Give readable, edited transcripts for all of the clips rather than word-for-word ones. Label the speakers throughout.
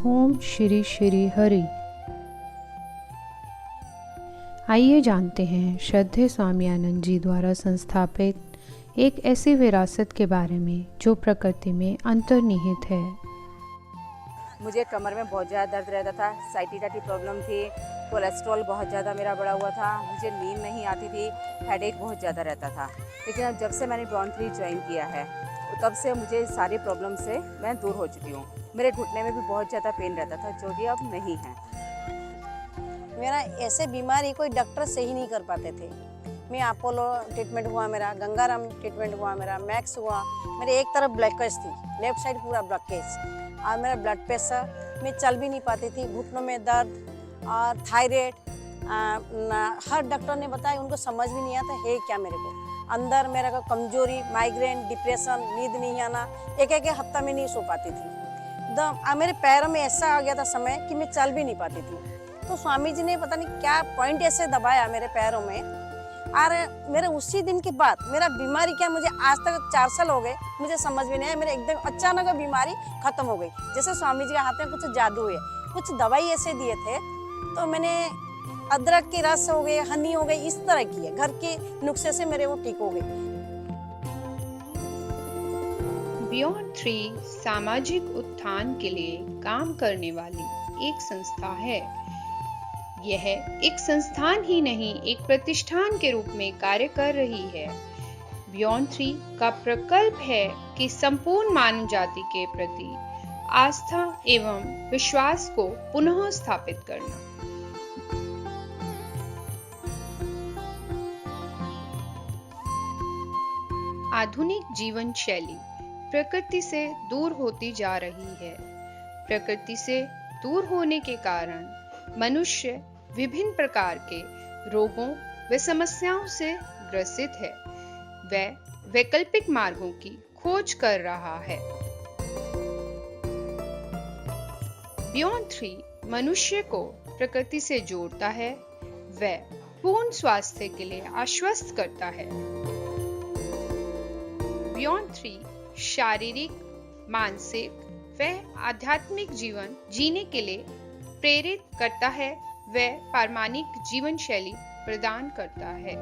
Speaker 1: ओम श्री श्री हरि। आइए जानते हैं श्रद्धेय स्वामी आनंद जी द्वारा संस्थापित एक ऐसी विरासत के बारे में जो प्रकृति में अंतर्निहित है।
Speaker 2: मुझे कमर में बहुत ज़्यादा दर्द रहता था, साइटिका प्रॉब्लम थी, कोलेस्ट्रॉल बहुत ज़्यादा मेरा बढ़ा हुआ था, मुझे नींद नहीं आती थी, हेडेक बहुत ज़्यादा रहता था। लेकिन अब जब से मैंने बियॉन्ड3 ज्वाइन किया है तब से मुझे सारी प्रॉब्लम से मैं दूर हो चुकी हूँ। मेरे घुटने में भी बहुत ज़्यादा पेन रहता था जो कि अब नहीं है।
Speaker 3: मेरा ऐसे बीमारी कोई डॉक्टर सही नहीं कर पाते थे। मैं अपोलो ट्रीटमेंट हुआ, मेरा गंगाराम ट्रीटमेंट हुआ, मेरा मैक्स हुआ। मेरे एक तरफ ब्लॉकेज थी, लेफ्ट साइड पूरा ब्लॉकेज, और मेरा ब्लड प्रेशर, मैं चल भी नहीं पाती थी, घुटनों में दर्द और थायराइड। हर डॉक्टर ने बताया, उनको समझ भी नहीं आता है क्या मेरे को। अंदर मेरा को कमजोरी, माइग्रेन, डिप्रेशन, नींद नहीं आना, एक हफ्ता में नहीं सो पाती थी। मेरे पैरों में ऐसा आ गया था समय कि मैं चल भी नहीं पाती थी। तो स्वामी जी ने पता नहीं क्या पॉइंट ऐसे दबाया मेरे पैरों में, और मेरे उसी दिन के बाद मेरा बीमारी क्या, मुझे आज तक 4 साल हो गए, मुझे समझ में नहीं आया। मेरे एकदम अचानक बीमारी खत्म हो गई, जैसे स्वामी जी के हाथ में कुछ जादू है। कुछ दवाई ऐसे दिए थे, तो मैंने अदरक के रस हो गए, हनी हो गई, इस तरह की है घर के नुस्खे से मेरे वो ठीक हो गई।
Speaker 4: बियॉन्ड3 सामाजिक उत्थान के लिए काम करने वाली एक संस्था है। यह एक संस्थान ही नहीं, एक प्रतिष्ठान के रूप में कार्य कर रही है। बियॉन्ड3 का प्रकल्प है कि संपूर्ण मानव जाति के प्रति आस्था एवं विश्वास को पुनः स्थापित करना। आधुनिक जीवन शैली प्रकृति से दूर होती जा रही है। प्रकृति से दूर होने के कारण मनुष्य विभिन्न प्रकार के रोगों व समस्याओं से ग्रसित है। वह वैकल्पिक मार्गों की खोज कर रहा है। बियॉन्ड3 मनुष्य को प्रकृति से जोड़ता है, वह पूर्ण स्वास्थ्य के लिए आश्वस्त करता है। बियॉन्ड3 शारीरिक, मानसिक व आध्यात्मिक जीवन जीने के लिए प्रेरित करता है, व पारमाणिक जीवन शैली प्रदान करता है।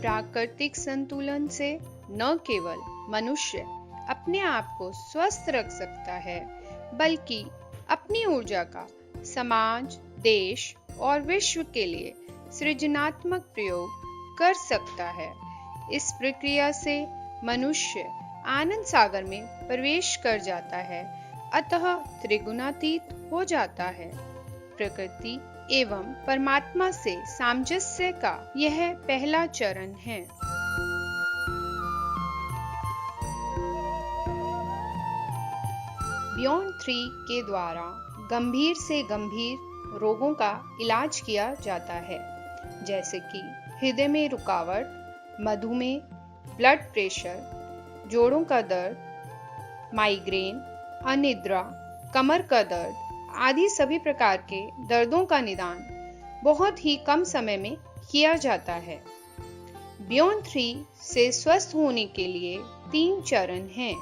Speaker 4: प्राकृतिक संतुलन से न केवल मनुष्य अपने आप को स्वस्थ रख सकता है, बल्कि अपनी ऊर्जा का समाज, देश और विश्व के लिए सृजनात्मक प्रयोग कर सकता है। इस प्रक्रिया से मनुष्य आनंद सागर में प्रवेश कर जाता है, अतः त्रिगुणातीत हो जाता है। प्रकृति एवं परमात्मा से सामंजस्य का यह पहला चरण है। बियॉन्ड3 के द्वारा गंभीर से गंभीर रोगों का इलाज किया जाता है, जैसे कि हृदय में रुकावट, मधुमेह, ब्लड प्रेशर, जोड़ों का दर्द, माइग्रेन, अनिद्रा, कमर का दर्द आदि सभी प्रकार के दर्दों का निदान बहुत ही कम समय में किया जाता है। बियॉन्ड3 से स्वस्थ होने के लिए 3 चरण हैं।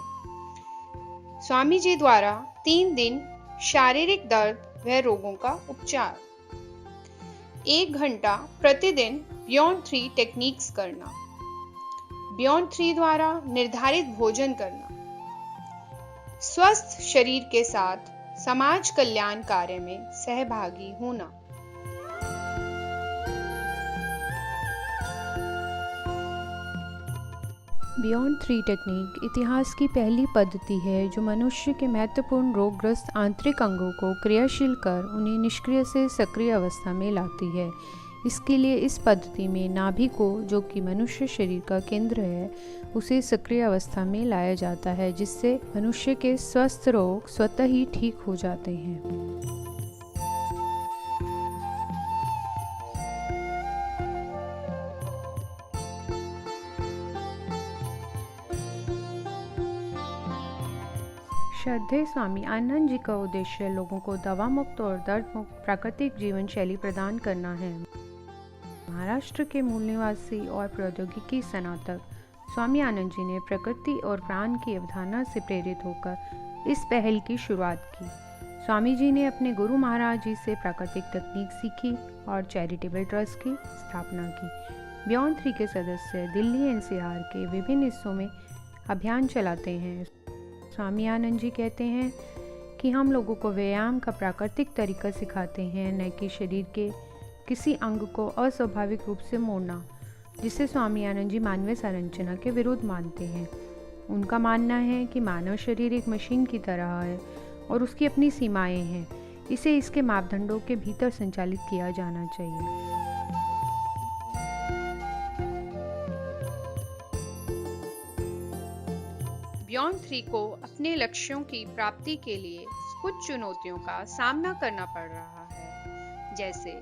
Speaker 4: स्वामी जी द्वारा 3 दिन शारीरिक दर्द व रोगों का उपचार, 1 घंटा प्रतिदिन बियॉन्ड3 टेक्निक्स करना, बियॉन्ड3 द्वारा निर्धारित भोजन करना, स्वस्थ शरीर के साथ समाज कल्याण कार्य में सहभागी होना।
Speaker 1: बियॉन्ड3 टेक्निक इतिहास की पहली पद्धति है जो मनुष्य के महत्वपूर्ण रोगग्रस्त आंतरिक अंगों को क्रियाशील कर उन्हें निष्क्रिय से सक्रिय अवस्था में लाती है। इसके लिए इस पद्धति में नाभि को, जो कि मनुष्य शरीर का केंद्र है, उसे सक्रिय अवस्था में लाया जाता है, जिससे मनुष्य के स्वस्थ रोग स्वतः ही ठीक हो जाते हैं। श्रद्धेय स्वामी आनंद जी का उद्देश्य लोगों को दवा मुक्त और दर्द मुक्त प्राकृतिक जीवन शैली प्रदान करना है। महाराष्ट्र के मूल निवासी और प्रौद्योगिकी स्नातक स्वामी आनंद जी ने प्रकृति और प्राण की अवधारणा से प्रेरित होकर इस पहल की शुरुआत की। स्वामी जी ने अपने गुरु महाराज जी से प्राकृतिक तकनीक सीखी और चैरिटेबल ट्रस्ट की स्थापना की। बियॉन्ड 3 के सदस्य दिल्ली एनसीआर के विभिन्न हिस्सों में अभियान चलाते हैं। स्वामी आनंद जी कहते हैं कि हम लोगों को व्यायाम का प्राकृतिक तरीका सिखाते हैं, न कि शरीर के किसी अंग को अस्वाभाविक रूप से मोड़ना, जिसे स्वामी आनंद जी मानवीय संरचना के विरुद्ध मानते हैं। उनका मानना है कि मानव शरीर एक मशीन की तरह है और उसकी अपनी सीमाएं हैं। इसे इसके मापदंडों के भीतर संचालित किया जाना चाहिए।
Speaker 4: बियॉन्ड 3 को अपने लक्ष्यों की प्राप्ति के लिए कुछ चुनौतियों का सामना करना पड़ रहा है, जैसे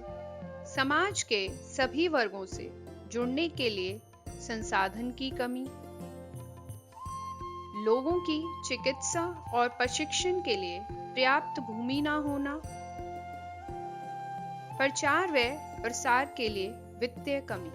Speaker 4: समाज के सभी वर्गों से जुड़ने के लिए संसाधन की कमी, लोगों की चिकित्सा और प्रशिक्षण के लिए पर्याप्त भूमि न होना, प्रचार व प्रसार के लिए वित्तीय कमी।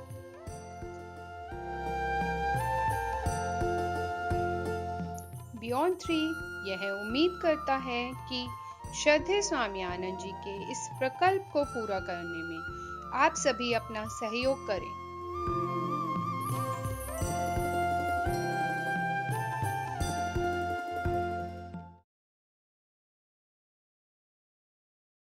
Speaker 4: बियॉन्ड 3 यह उम्मीद करता है कि श्रद्धेय स्वामी आनंद जी के इस प्रकल्प को पूरा करने में आप सभी अपना सहयोग करें।